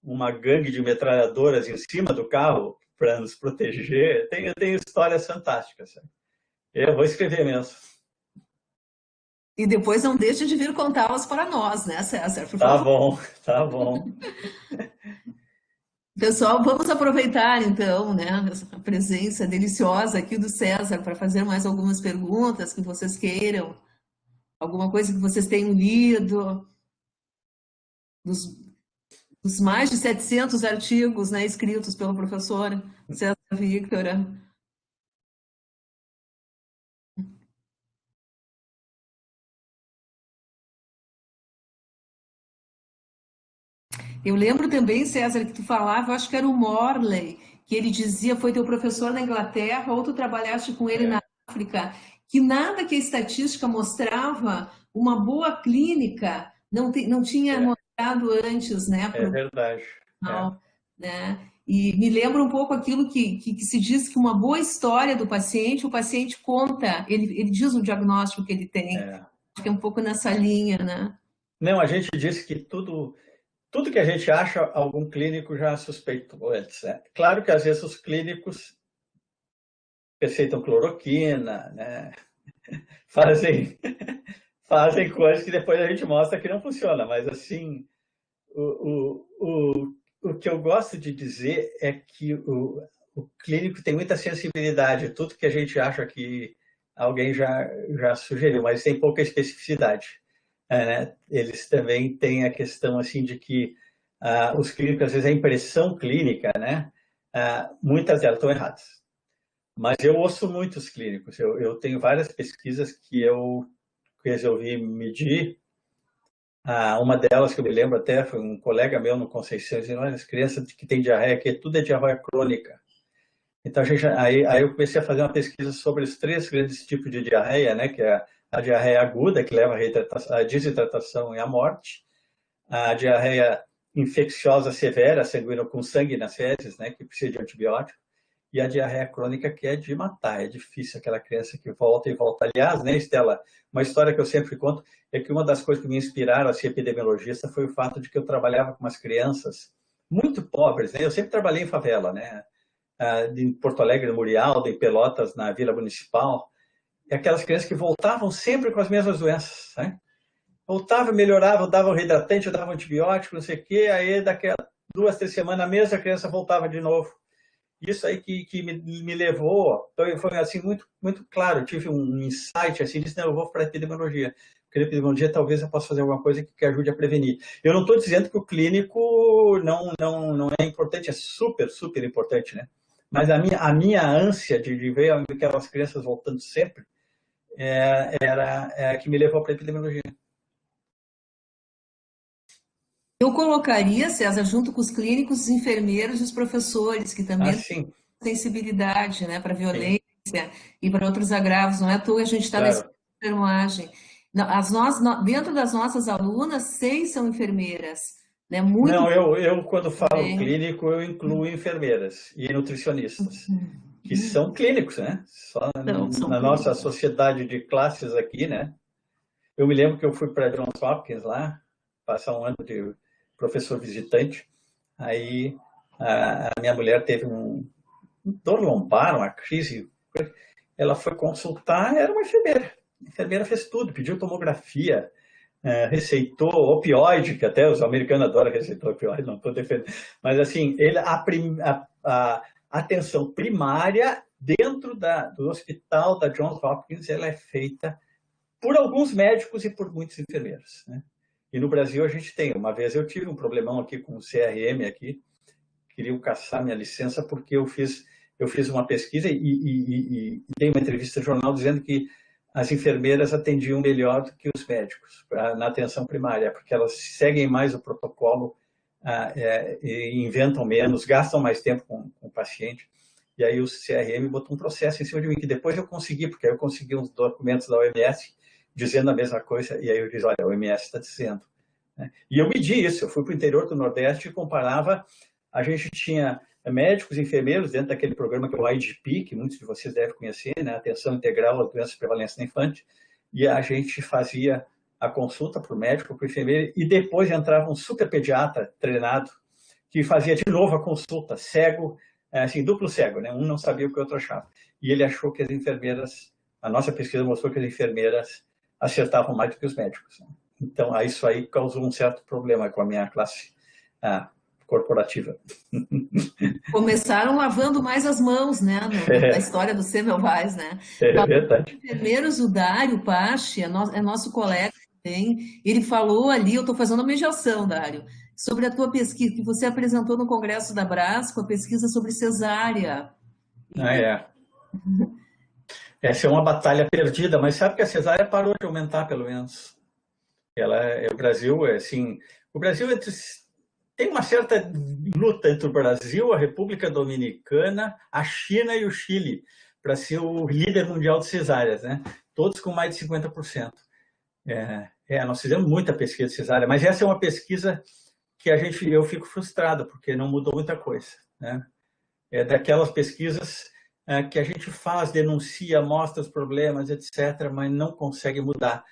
uma gangue de metralhadoras em cima do carro para nos proteger. Eu tenho histórias fantásticas. Sabe? Eu vou escrever mesmo. E depois não deixe de vir contá-las para nós, né, César? Por Tá favor. bom, tá bom. Pessoal, vamos aproveitar então, né, a presença deliciosa aqui do César para fazer mais algumas perguntas que vocês queiram, alguma coisa que vocês tenham lido, dos, dos mais de 700 artigos, né, escritos pelo professor César Victor. Eu lembro também, César, que tu falava, eu acho que era o Morley, que ele dizia, foi teu professor na Inglaterra, ou tu trabalhaste com ele na África, que nada que a estatística mostrava, uma boa clínica, não tinha mostrado antes, né, É verdade. né? E me lembra um pouco aquilo que se diz que uma boa história do paciente, o paciente conta, ele diz o diagnóstico que ele tem. Acho que é um pouco nessa linha, né? Não, a gente disse que tudo que a gente acha, algum clínico já suspeitou antes. Né? Claro que às vezes os clínicos receitam cloroquina, né? fazem coisas que depois a gente mostra que não funciona, mas assim, o que eu gosto de dizer é que o clínico tem muita sensibilidade, tudo que a gente acha que alguém já sugeriu, mas tem pouca especificidade. Né? Eles também têm a questão assim de que os clínicos, às vezes, a impressão clínica, né? Muitas delas estão erradas. Mas eu ouço muitos clínicos. Eu tenho várias pesquisas que eu resolvi medir. Uma delas que eu me lembro até foi um colega meu no Conceição dizendo: olha, as crianças que têm diarreia aqui, tudo é diarreia crônica. Então, aí eu comecei a fazer uma pesquisa sobre os 3 grandes tipos de diarreia, né? Que é a diarreia aguda, que leva à desidratação e à morte, a diarreia infecciosa severa, sanguínea com sangue nas fezes, né? Que precisa de antibiótico, e a diarreia crônica, que é de matar, é difícil, aquela criança que volta e volta. Aliás, né, Estela, uma história que eu sempre conto é que uma das coisas que me inspiraram a ser epidemiologista foi o fato de que eu trabalhava com umas crianças muito pobres, né? Eu sempre trabalhei em favela, né? Em Porto Alegre, no Murialdo, em Pelotas, na Vila Municipal, e aquelas crianças que voltavam sempre com as mesmas doenças, né? Voltava, melhorava, dava um reidratante, dava um antibiótico, não sei o quê, aí daqui a 2, 3 semanas, a mesma criança voltava de novo. isso aí que me levou, foi assim, muito claro, eu tive um insight, assim, disse, não, eu vou para a epidemiologia, porque na epidemiologia talvez eu possa fazer alguma coisa que ajude a prevenir. Eu não estou dizendo que o clínico não é importante, é super, super importante, né? Mas a minha ânsia de ver aquelas crianças voltando sempre era que me levou para a epidemiologia. Eu colocaria, César, junto com os clínicos, os enfermeiros e os professores, que também têm Assim, sensibilidade, né, para sim, violência e para outros agravos. Não é à toa que a gente está nessa claro. enfermagem. Dentro das nossas alunas, 6 são enfermeiras, né? Muito Não, eu quando falo bem. clínico, eu incluo enfermeiras e nutricionistas, que são clínicos, né? Só Então, são na nossa clínicos. sociedade de classes aqui, né? Eu me lembro que eu fui para Johns Hopkins lá, passar um ano de professor visitante. Aí a minha mulher teve um dor lombar, uma crise. Ela foi consultar, era uma enfermeira. A enfermeira fez tudo, pediu tomografia, receitou opioide, que até os americanos adoram receitar opioide, não estou defendendo. Mas, assim, a atenção primária dentro do hospital da Johns Hopkins, ela é feita por alguns médicos e por muitos enfermeiros, né? E no Brasil a gente tem. Uma vez eu tive um problemão aqui com o CRM aqui, queriam caçar minha licença porque eu fiz uma pesquisa e dei uma entrevista no jornal dizendo que as enfermeiras atendiam melhor do que os médicos na atenção primária, porque elas seguem mais o protocolo, e inventam menos, gastam mais tempo com o paciente. E aí o CRM botou um processo em cima de mim, que depois eu consegui, porque aí eu consegui uns documentos da OMS dizendo a mesma coisa, e aí eu disse, olha, a OMS está dizendo. E eu medi isso, eu fui para o interior do Nordeste e comparava, a gente tinha médicos e enfermeiros dentro daquele programa que é o IGP, que muitos de vocês devem conhecer, né? Atenção Integral às Doenças de Prevalência na Infante, e a gente fazia a consulta para o médico, para o enfermeiro, e depois entrava um super pediatra treinado, que fazia de novo a consulta, cego, assim, duplo cego, né? Um não sabia o que o outro achava. E ele achou que as enfermeiras, a nossa pesquisa mostrou que as enfermeiras acertavam mais do que os médicos, né? Então, isso aí causou um certo problema com a minha classe corporativa. Começaram lavando mais as mãos, né, na história do Semmelweis, né? É verdade. Enfermeiros, o Dário Pache, é nosso colega também, ele falou ali, eu estou fazendo uma mediação, Dário, sobre a tua pesquisa, que você apresentou no Congresso da Brasco, a pesquisa sobre cesárea. É. Essa é uma batalha perdida, mas sabe que a cesárea parou de aumentar, pelo menos. O Brasil, assim, o Brasil tem uma certa luta entre o Brasil, a República Dominicana, a China e o Chile, para ser o líder mundial de cesáreas, né? Todos com mais de 50%. Nós fizemos muita pesquisa de cesárea, mas essa é uma pesquisa que eu fico frustrado, porque não mudou muita coisa, né? É daquelas pesquisas que a gente faz, denuncia, mostra os problemas, etc., mas não consegue mudar.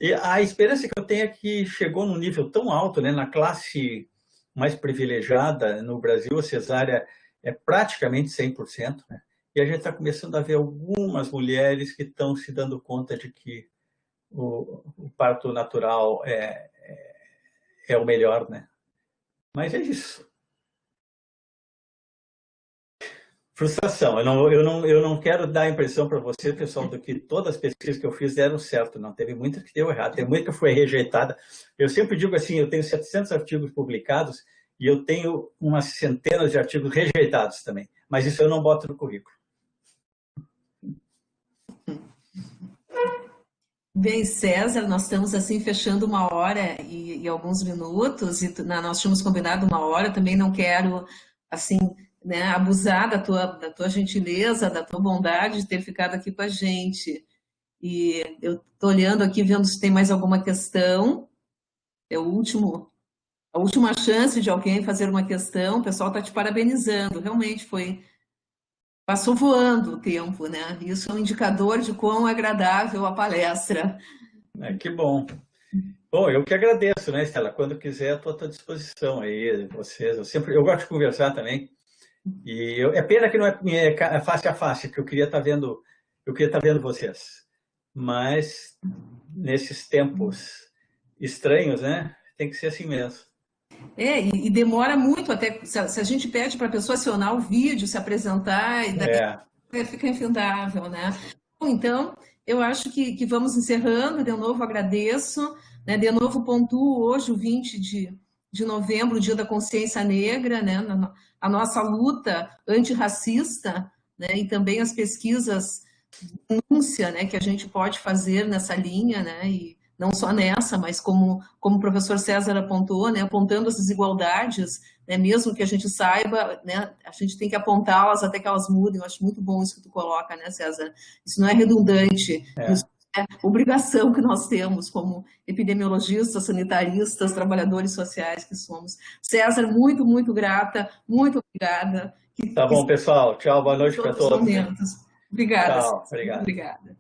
E a esperança que eu tenho é que chegou num nível tão alto, né, na classe mais privilegiada no Brasil, a cesárea é praticamente 100%, né? E a gente está começando a ver algumas mulheres que estão se dando conta de que o parto natural é o melhor, né? Mas é isso. Frustração. Eu não quero dar a impressão para você, pessoal, de que todas as pesquisas que eu fiz deram certo. Não, teve muita que deu errado, teve muita que foi rejeitada. Eu sempre digo assim, eu tenho 700 artigos publicados e eu tenho umas centenas de artigos rejeitados também. Mas isso eu não boto no currículo. Bem, César, nós estamos assim fechando 1 hora e alguns minutos, e nós tínhamos combinado 1 hora, também não quero assim, né, abusar da tua gentileza, da tua bondade de ter ficado aqui com a gente. E eu estou olhando aqui, vendo se tem mais alguma questão. É a última chance de alguém fazer uma questão. O pessoal está te parabenizando. Realmente passou voando o tempo, né? Isso é um indicador de quão agradável a palestra. Que bom. Bom, eu que agradeço, né, Estela? Quando quiser, estou à tua disposição aí, vocês. Eu gosto de conversar também. E é pena que não é face a face, que eu queria estar vendo vocês. Mas nesses tempos estranhos, né, tem que ser assim mesmo. E demora muito até, se a gente pede para a pessoa acionar o vídeo, se apresentar, e daí fica infindável, né? Bom, então, eu acho que vamos encerrando, de novo agradeço, né? De novo pontuo hoje, o 20 de novembro, o Dia da Consciência Negra, né? A nossa luta antirracista, né? E também as pesquisas de denúncia, né? Que a gente pode fazer nessa linha, né? E não só nessa, mas como o professor César apontou, né? Apontando as desigualdades, né? Mesmo que a gente saiba, né? A gente tem que apontá-las até que elas mudem. Eu acho muito bom isso que tu coloca, né, César? Isso não é redundante, isso é obrigação que nós temos como epidemiologistas, sanitaristas, trabalhadores sociais que somos. César, muito, muito grata, muito obrigada. Tá bom, pessoal. Tchau, boa noite para todos. Obrigada, Tchau, César. obrigado. Obrigada.